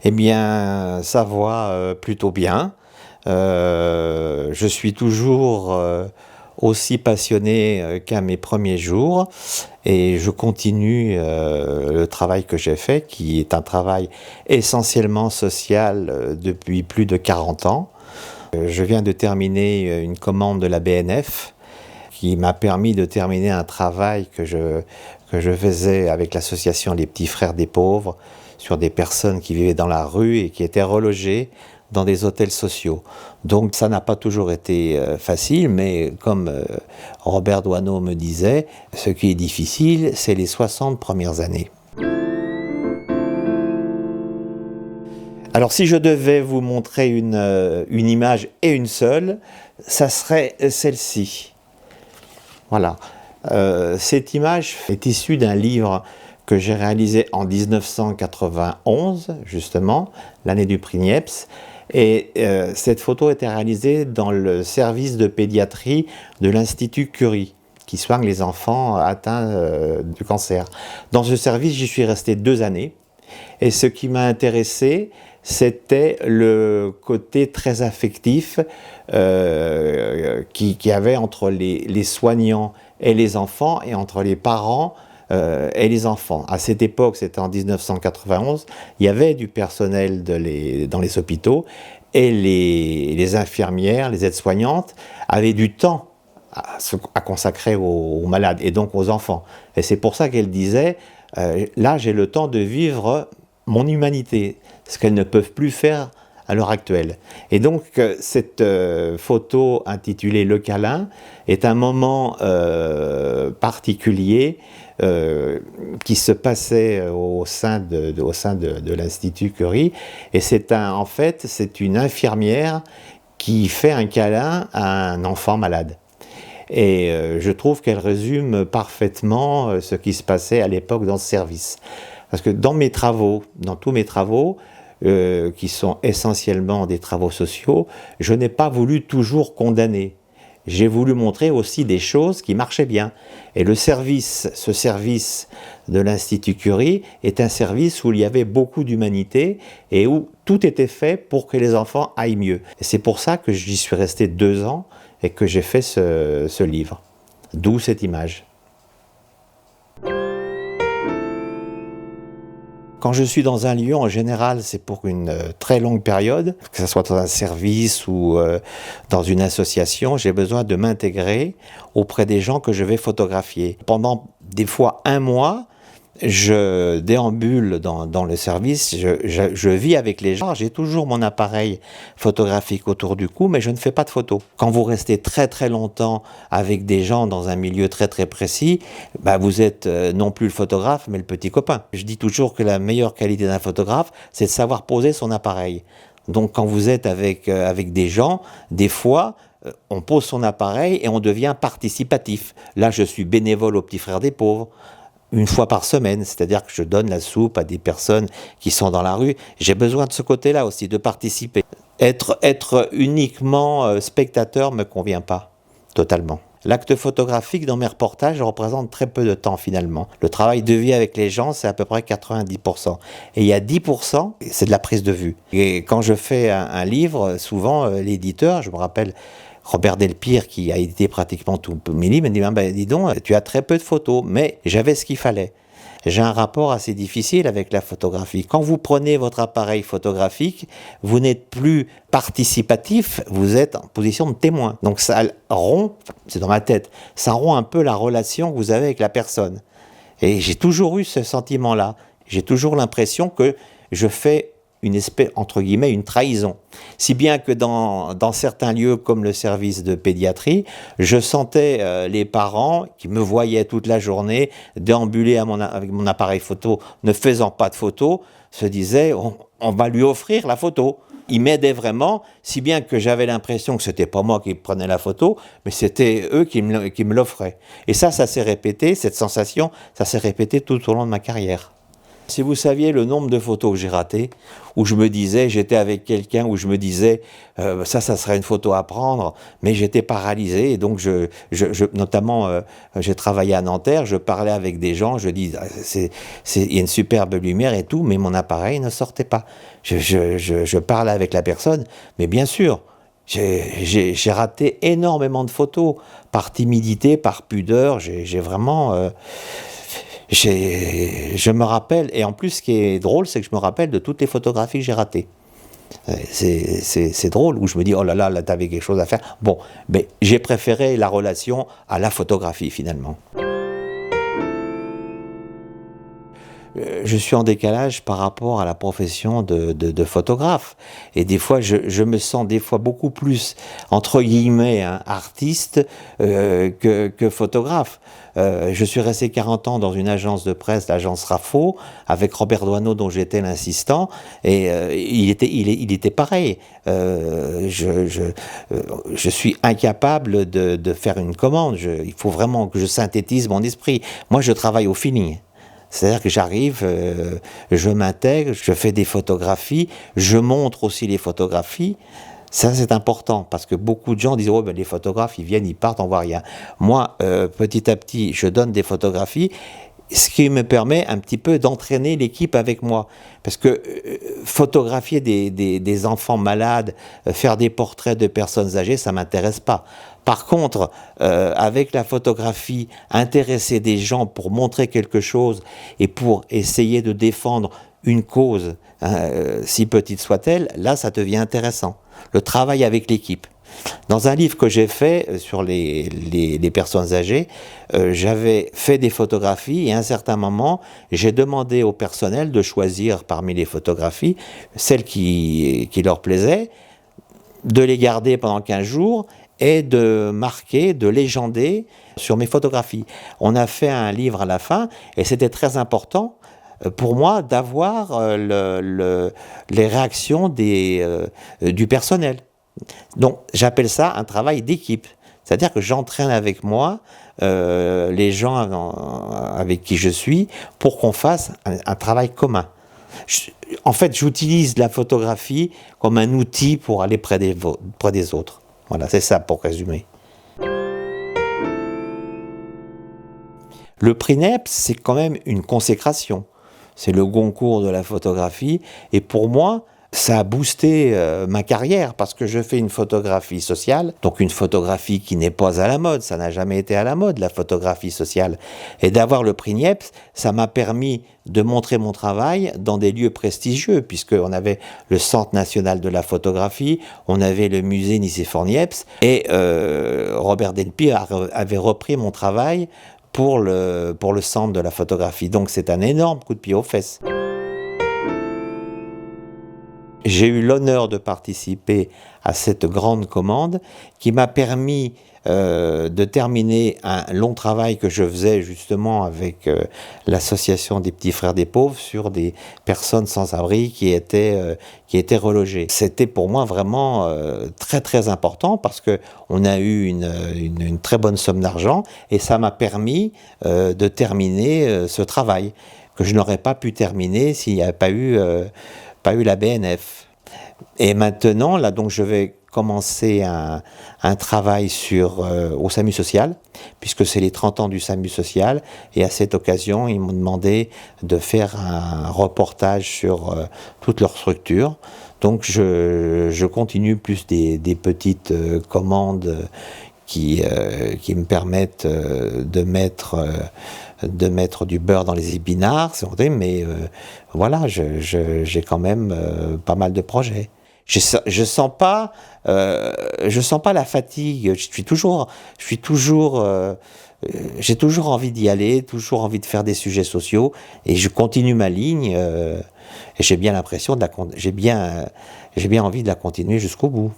Eh bien, ça va plutôt bien. Je suis toujours aussi passionné qu'à mes premiers jours et je continue le travail que j'ai fait, qui est un travail essentiellement social depuis plus de 40 ans. Je viens de terminer une commande de la BNF qui m'a permis de terminer un travail que je faisais avec l'association Les Petits Frères des Pauvres sur des personnes qui vivaient dans la rue et qui étaient relogées dans des hôtels sociaux. Donc ça n'a pas toujours été facile, mais comme Robert Doisneau me disait, ce qui est difficile, c'est les 60 premières années. Alors si je devais vous montrer une image et une seule, ça serait celle-ci. Voilà. Cette image est issue d'un livre que j'ai réalisé en 1991, justement, l'année du prix Niepce. Et cette photo était réalisée dans le service de pédiatrie de l'Institut Curie, qui soigne les enfants atteints du cancer. Dans ce service, j'y suis resté 2 années. Et ce qui m'a intéressé, c'était le côté très affectif qu'il y avait entre les soignants et les enfants, et entre les parents et les enfants. À cette époque, c'était en 1991, il y avait du personnel dans les hôpitaux, et les infirmières, les aides-soignantes avaient du temps à consacrer aux malades, et donc aux enfants. Et c'est pour ça qu'elle disait, là j'ai le temps de vivre mon humanité, ce qu'elles ne peuvent plus faire à l'heure actuelle. Et donc cette photo intitulée Le câlin est un moment particulier qui se passait au sein de l'Institut Curie, et en fait c'est une infirmière qui fait un câlin à un enfant malade. Et je trouve qu'elle résume parfaitement ce qui se passait à l'époque dans ce service. Parce que dans tous mes travaux, qui sont essentiellement des travaux sociaux, je n'ai pas voulu toujours condamner. J'ai voulu montrer aussi des choses qui marchaient bien. Et ce service de l'Institut Curie est un service où il y avait beaucoup d'humanité et où tout était fait pour que les enfants aillent mieux. Et c'est pour ça que j'y suis resté 2 ans et que j'ai fait ce livre. D'où cette image. Quand je suis dans un lieu, en général, c'est pour une très longue période, que ce soit dans un service ou dans une association, j'ai besoin de m'intégrer auprès des gens que je vais photographier. Pendant des fois 1 mois, je déambule dans le service, je vis avec les gens, j'ai toujours mon appareil photographique autour du cou, mais je ne fais pas de photos. Quand vous restez très très longtemps avec des gens dans un milieu très très précis, vous êtes non plus le photographe, mais le petit copain. Je dis toujours que la meilleure qualité d'un photographe, c'est de savoir poser son appareil. Donc quand vous êtes avec des gens, des fois, on pose son appareil et on devient participatif. Là, je suis bénévole aux Petits Frères des Pauvres. 1 fois par semaine, c'est-à-dire que je donne la soupe à des personnes qui sont dans la rue. J'ai besoin de ce côté-là aussi, de participer. Être uniquement spectateur me convient pas, totalement. L'acte photographique dans mes reportages représente très peu de temps finalement. Le travail de vie avec les gens, c'est à peu près 90%. Et il y a 10%, c'est de la prise de vue. Et quand je fais un livre, souvent l'éditeur, je me rappelle, Robert Delpire, qui a édité pratiquement tous mes livres, me dit dis donc, tu as très peu de photos, mais j'avais ce qu'il fallait. J'ai un rapport assez difficile avec la photographie. Quand vous prenez votre appareil photographique, vous n'êtes plus participatif, vous êtes en position de témoin. Donc ça rompt, c'est dans ma tête, ça rompt un peu la relation que vous avez avec la personne. Et j'ai toujours eu ce sentiment-là. J'ai toujours l'impression que je fais une espèce, entre guillemets, une trahison. Si bien que dans certains lieux, comme le service de pédiatrie, je sentais les parents qui me voyaient toute la journée déambuler avec mon appareil photo, ne faisant pas de photos, se disaient on va lui offrir la photo. Ils m'aidaient vraiment, si bien que j'avais l'impression que c'était pas moi qui prenais la photo, mais c'était eux qui me l'offraient. Et ça s'est répété, cette sensation, ça s'est répété tout au long de ma carrière. Si vous saviez le nombre de photos que j'ai ratées, où je me disais, j'étais avec quelqu'un, où je me disais, ça serait une photo à prendre, mais j'étais paralysé, et donc notamment, j'ai travaillé à Nanterre, je parlais avec des gens, je dis, il y a une superbe lumière et tout, mais mon appareil ne sortait pas. Je parlais avec la personne, mais bien sûr, j'ai raté énormément de photos, par timidité, par pudeur, j'ai vraiment... je me rappelle, et en plus ce qui est drôle, c'est que je me rappelle de toutes les photographies que j'ai ratées. C'est drôle, où je me dis, oh là là, là t'avais quelque chose à faire. Bon, mais j'ai préféré la relation à la photographie finalement. Je suis en décalage par rapport à la profession de photographe. Et des fois, je me sens des fois beaucoup plus, entre guillemets, hein, artiste que photographe. Je suis resté 40 ans dans une agence de presse, l'agence Rafo, avec Robert Doisneau, dont j'étais l'assistant, et il était pareil. Je suis incapable de faire une commande. Il faut vraiment que je synthétise mon esprit. Moi, je travaille au feeling. C'est-à-dire que j'arrive, je m'intègre, je fais des photographies, je montre aussi les photographies. Ça, c'est important, parce que beaucoup de gens disent « Oh, ben, les photographes, ils viennent, ils partent, on voit rien. » Moi, petit à petit, je donne des photographies, ce qui me permet un petit peu d'entraîner l'équipe avec moi. Parce que photographier des enfants malades, faire des portraits de personnes âgées, ça ne m'intéresse pas. Par contre, avec la photographie, intéresser des gens pour montrer quelque chose et pour essayer de défendre une cause, si petite soit-elle, là, ça devient intéressant. Le travail avec l'équipe. Dans un livre que j'ai fait sur les personnes âgées, j'avais fait des photographies et à un certain moment, j'ai demandé au personnel de choisir parmi les photographies celles qui leur plaisaient, de les garder pendant 15 jours et de marquer, de légender sur mes photographies. On a fait un livre à la fin et c'était très important pour moi d'avoir les réactions du personnel. Donc j'appelle ça un travail d'équipe. C'est-à-dire que j'entraîne avec moi les gens avec qui je suis pour qu'on fasse un travail commun. En fait, j'utilise la photographie comme un outil pour aller près des autres. Voilà, c'est ça pour résumer. Le prix NEPS, c'est quand même une consécration. C'est le Goncourt de la photographie. Et pour moi, ça a boosté ma carrière parce que je fais une photographie sociale, donc une photographie qui n'est pas à la mode, ça n'a jamais été à la mode la photographie sociale. Et d'avoir le prix Niepce, ça m'a permis de montrer mon travail dans des lieux prestigieux, puisqu'on avait le Centre national de la photographie, on avait le musée Nicéphore Niepce, et Robert Delpy avait repris mon travail pour le Centre de la photographie. Donc c'est un énorme coup de pied aux fesses. J'ai eu l'honneur de participer à cette grande commande qui m'a permis de terminer un long travail que je faisais justement avec l'association des petits frères des pauvres sur des personnes sans abri qui étaient relogées. C'était pour moi vraiment très très important parce que on a eu une très bonne somme d'argent et ça m'a permis de terminer ce travail que je n'aurais pas pu terminer s'il n'y avait pas eu la BNF. Et maintenant, là, donc, je vais commencer un travail au SAMU social, puisque c'est les 30 ans du SAMU social, et à cette occasion, ils m'ont demandé de faire un reportage sur toute leur structure. Donc, je continue plus des petites commandes qui me permettent de mettre du beurre dans les épinards, mais voilà, j'ai quand même pas mal de projets. Je sens pas la fatigue. J'ai toujours envie d'y aller, toujours envie de faire des sujets sociaux, et je continue ma ligne. Et j'ai bien l'impression j'ai bien envie de la continuer jusqu'au bout.